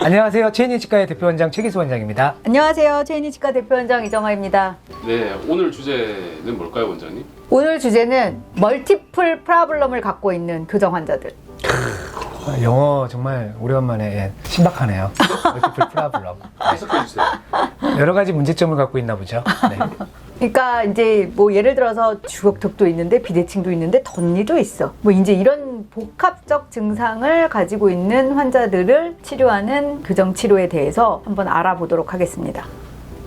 안녕하세요. 최인희 치과의 대표원장 최기수 원장입니다. 안녕하세요. 최인희 치과 대표원장 이정아입니다. 네, 오늘 주제는 뭘까요, 원장님? 오늘 주제는 멀티플 프라블럼을 갖고 있는 교정 환자들. 영어 정말 오래간만에 신박하네요. 멀티플 프라블럼. 해석해 주세요. 여러 가지 문제점을 갖고 있나 보죠. 네. 그러니까 이제 뭐 예를 들어서 주걱턱도 있는데 비대칭도 있는데 덧니도 있어. 뭐 이제 이런 복합적 증상을 가지고 있는 환자들을 치료하는 교정 치료에 대해서 한번 알아보도록 하겠습니다.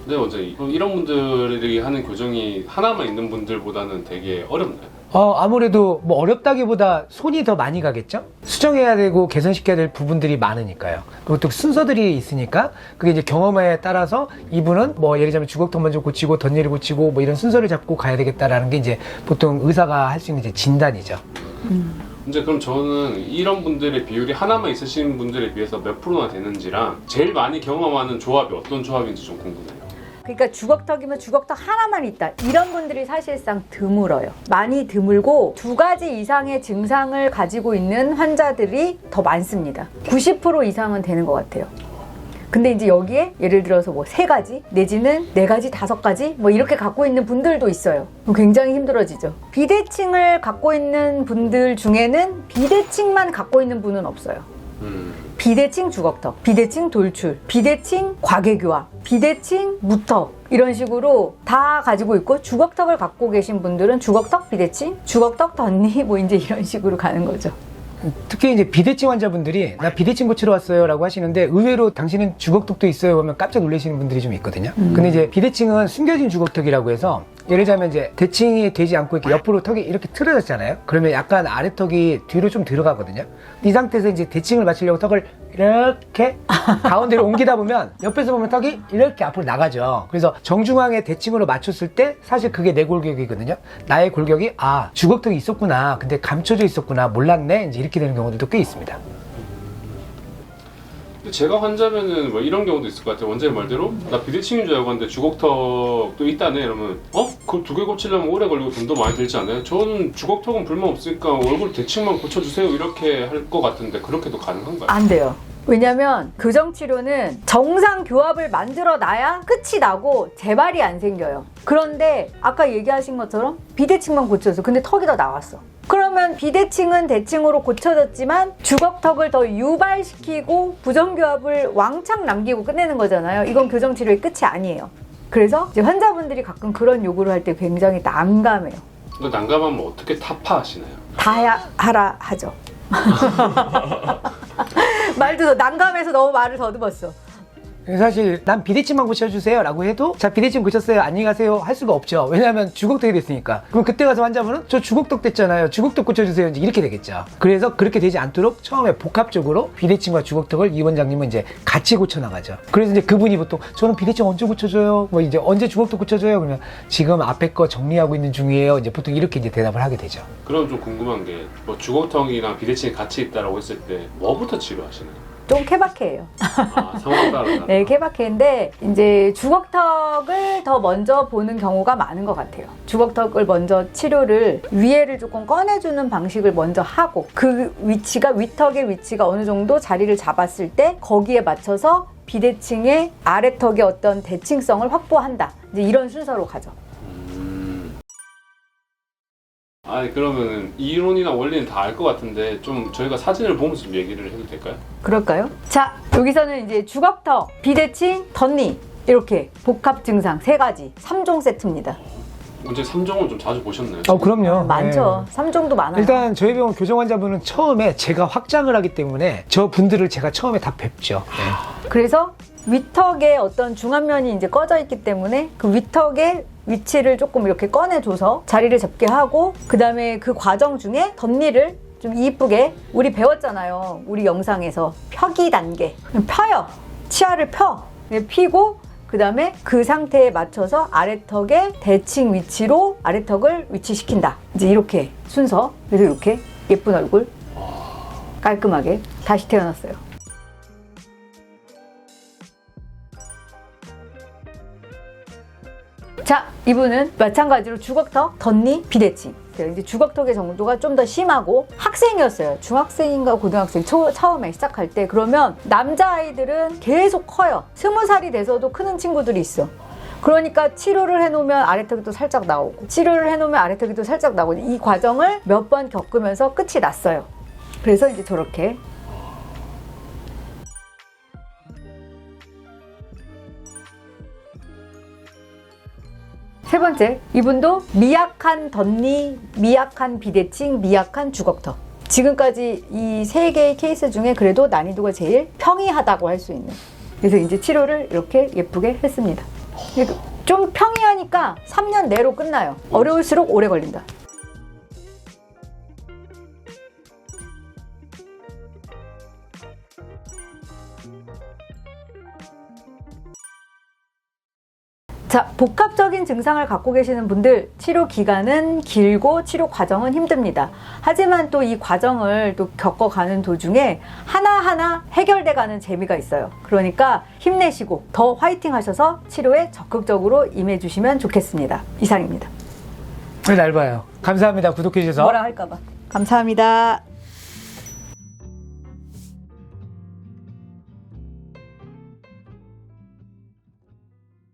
네, 원장님. 그럼 이런 분들이 하는 교정이 하나만 있는 분들보다는 되게 어렵나요? 아무래도 뭐 어렵다기보다 손이 더 많이 가겠죠? 수정해야 되고 개선시켜야 될 부분들이 많으니까요. 그리고 또 순서들이 있으니까 그게 이제 경험에 따라서 이분은 뭐 예를 들자면 주걱턱 먼저 고치고 덧니를 고치고 뭐 이런 순서를 잡고 가야 되겠다라는 게 이제 보통 의사가 할 수 있는 이제 진단이죠. 이제 그럼 저는 이런 분들의 비율이 하나만 있으신 분들에 비해서 몇 프로나 되는지랑 제일 많이 경험하는 조합이 어떤 조합인지 좀 궁금해요. 그러니까 주걱턱이면 주걱턱 하나만 있다. 이런 분들이 사실상 드물어요. 많이 드물고 두 가지 이상의 증상을 가지고 있는 환자들이 더 많습니다. 90% 이상은 되는 것 같아요. 근데 이제 여기에 예를 들어서 뭐 3가지 내지는 4가지, 5가지 뭐 이렇게 갖고 있는 분들도 있어요. 굉장히 힘들어지죠. 비대칭을 갖고 있는 분들 중에는 비대칭만 갖고 있는 분은 없어요. 비대칭 주걱턱, 비대칭 돌출, 비대칭 과계교합, 비대칭 무턱 이런 식으로 다 가지고 있고 주걱턱을 갖고 계신 분들은 주걱턱 비대칭, 주걱턱 덧니 뭐 이제 이런 식으로 가는 거죠. 특히 이제 비대칭 환자분들이 나 비대칭 고치러 왔어요 라고 하시는데 의외로 당신은 주걱턱도 있어요 하면 깜짝 놀라시는 분들이 좀 있거든요. 근데 이제 비대칭은 숨겨진 주걱턱이라고 해서 예를 들자면 이제 대칭이 되지 않고 이렇게 옆으로 턱이 이렇게 틀어졌잖아요. 그러면 약간 아래턱이 뒤로 좀 들어가거든요. 이 상태에서 이제 대칭을 맞추려고 턱을 이렇게 가운데로 옮기다 보면 옆에서 보면 턱이 이렇게 앞으로 나가죠. 그래서 정중앙에 대칭으로 맞췄을 때 사실 그게 내 골격이거든요. 나의 골격이 주걱턱이 있었구나. 근데 감춰져 있었구나. 몰랐네. 이제 이렇게 되는 경우들도 꽤 있습니다. 제가 환자면은 뭐 이런 경우도 있을 것 같아요. 원장님 말대로 나 비대칭인 줄 알고 왔는데 주걱턱도 있다네 이러면 그거 2개 고치려면 오래 걸리고 돈도 많이 들지 않아요? 저는 주걱턱은 불만 없으니까 얼굴 대칭만 고쳐주세요 이렇게 할 것 같은데 그렇게도 가능한가요? 안 돼요. 왜냐면 교정치료는 정상 교합을 만들어 놔야 끝이 나고 재발이 안 생겨요. 그런데 아까 얘기하신 것처럼 비대칭만 고쳐서 근데 턱이 더 나왔어. 그러면 비대칭은 대칭으로 고쳐졌지만 주걱턱을 더 유발시키고 부정교합을 왕창 남기고 끝내는 거잖아요. 이건 교정치료의 끝이 아니에요. 그래서 이제 환자분들이 가끔 그런 요구를 할 때 굉장히 난감해요. 근데 난감하면 어떻게 타파하시나요? 다 하라 하죠. 말도 난감해서 너무 말을 더듬었어. 사실 난 비대칭만 고쳐주세요 라고 해도 자 비대칭 고쳤어요 안녕히 가세요 할 수가 없죠. 왜냐하면 주걱턱이 됐으니까. 그럼 그때 가서 환자분은 저 주걱턱 됐잖아요 주걱턱 고쳐주세요 이제 이렇게 되겠죠. 그래서 그렇게 되지 않도록 처음에 복합적으로 비대칭과 주걱턱을 이 원장님은 이제 같이 고쳐나가죠. 그래서 이제 그분이 보통 저는 비대칭 언제 고쳐줘요 뭐 이제 언제 주걱턱 고쳐줘요 그러면 지금 앞에 거 정리하고 있는 중이에요 이제 보통 이렇게 이제 대답을 하게 되죠. 그럼 좀 궁금한 게 뭐 주걱턱이랑 비대칭이 같이 있다라고 했을 때 뭐부터 치료하시나요? 좀 케바케예요. 상황 따라. 네, 케바케인데 이제 주걱턱을 더 먼저 보는 경우가 많은 것 같아요. 주걱턱을 먼저 치료를 위에를 조금 꺼내주는 방식을 먼저 하고 그 위치가 위턱의 위치가 어느 정도 자리를 잡았을 때 거기에 맞춰서 비대칭의 아래턱의 어떤 대칭성을 확보한다. 이제 이런 순서로 가죠. 그러면은 이론이나 원리는 다 알 것 같은데 좀 저희가 사진을 보면서 좀 얘기를 해도 될까요? 그럴까요? 자, 여기서는 이제 주걱턱, 비대칭, 덧니 이렇게 복합 증상 3가지 3종 세트입니다. 이제 3종은 좀 자주 보셨나요? 그럼요. 많죠. 3종도 많아요. 일단 저희 병원 교정 환자분은 처음에 제가 확장을 하기 때문에 저 분들을 제가 처음에 다 뵙죠. 그래서 위턱에 어떤 중안면이 이제 꺼져 있기 때문에 그 위턱의 위치를 조금 이렇게 꺼내줘서 자리를 잡게 하고 그 다음에 그 과정 중에 덧니를 좀 이쁘게 우리 배웠잖아요. 우리 영상에서 펴기 단계. 펴요. 치아를 펴. 피고 그 다음에 그 상태에 맞춰서 아래턱의 대칭 위치로 아래턱을 위치시킨다. 이제 이렇게 순서. 그래서 이렇게 예쁜 얼굴 깔끔하게 다시 태어났어요. 자, 이분은 마찬가지로 주걱턱, 덧니, 비대칭 비슷해요. 이제 주걱턱의 정도가 좀 더 심하고 학생이었어요. 중학생인가 고등학생 처음에 시작할 때. 그러면 남자아이들은 계속 커요. 20살이 돼서도 크는 친구들이 있어. 그러니까 치료를 해놓으면 아래턱이 또 살짝 나오고 치료를 해놓으면 아래턱이 또 살짝 나오고 이 과정을 몇 번 겪으면서 끝이 났어요. 그래서 이제 저렇게 세 번째, 이분도 미약한 덧니, 미약한 비대칭, 미약한 주걱턱. 지금까지 이 세 개의 케이스 중에 그래도 난이도가 제일 평이하다고 할 수 있는. 그래서 이제 치료를 이렇게 예쁘게 했습니다. 좀 평이하니까 3년 내로 끝나요. 어려울수록 오래 걸린다. 자, 복합적인 증상을 갖고 계시는 분들 치료 기간은 길고 치료 과정은 힘듭니다. 하지만 또 이 과정을 또 겪어가는 도중에 하나하나 해결돼 가는 재미가 있어요. 그러니까 힘내시고 더 화이팅 하셔서 치료에 적극적으로 임해 주시면 좋겠습니다. 이상입니다. 왜 날 봐요? 감사합니다. 구독해 주셔서. 뭐라 할까봐. 감사합니다.